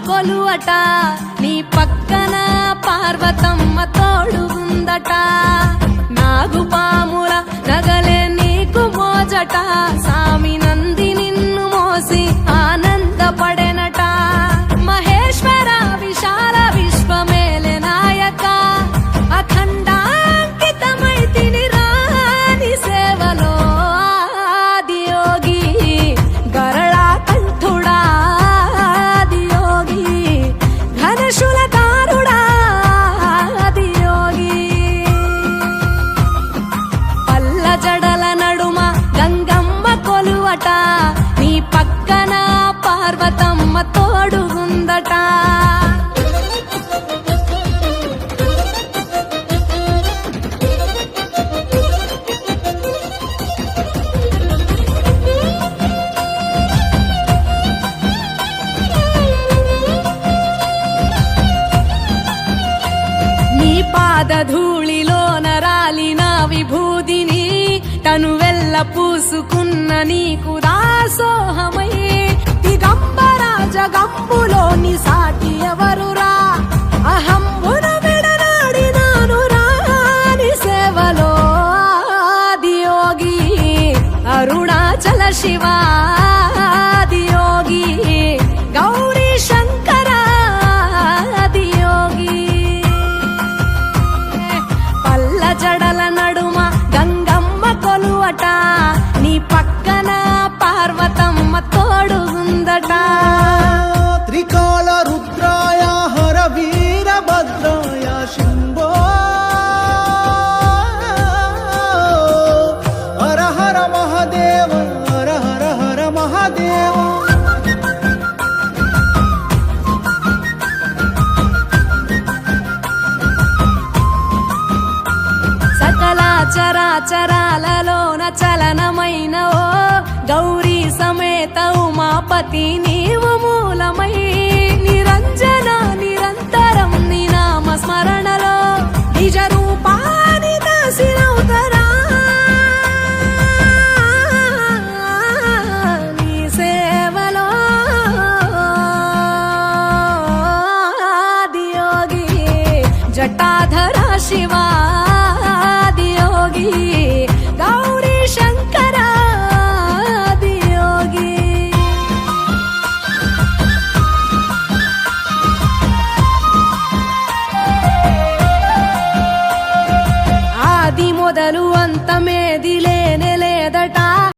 కొలువట నీ పక్కన పార్వతమ్మ తోడుగుందట నాగుపాముల నగలే నీకు మోజట సామి నంది నిన్ను మోసి ఆనందపడెనట మహేశ్వర విశాల విశ్వమేలే నాయక అఖండాంకితమైతిని రాని సేవలో ఆదియోగి గరళా కంఠుడా ఆదియోగి ఘనశూలధారుడా ఆదియోగి పల్ల జడల నడుమ గంగమ్మ కొలువట నీ పక్కన పార్వతమ్మ తోడుగుందట నీ పాదధూళిలోన రాలిన విభూదిని తనువెల్ల పూసుకున్న నీకు దాసోహమై దిగంబర జగంబులోని సాటి ఎవరురా అహంబున విడనాడినాను రాని సేవలో ఆదియోగి అరుణాచల శివ ఆదియోగి గౌరీ శంకర ఆదియోగి పల్ల జడల నడుమ గంగమ్మ కొలువట నీ పక్కన పార్వతమ్మ తోడుగుందట త్రికాల రుద్రాయ హర వీరభద్రాయ శంభో హర హర మహాదేవ హర హర హర మహాదేవ సకల చరాచరాలలోన చలనమైన ఓ గౌరీ సమేత ఉమాపతి నీవు మూలమై నిరంజన నిరంతరం నీ నామ స్మరణలో నిజ రూపాని దాసినవుతరా నీ సేవలో ఆదియోగి జటాధర శివ ఆదియోగి గౌరీ శంకర ఆదియోగి ఆది మొదలు అంతమేదిలే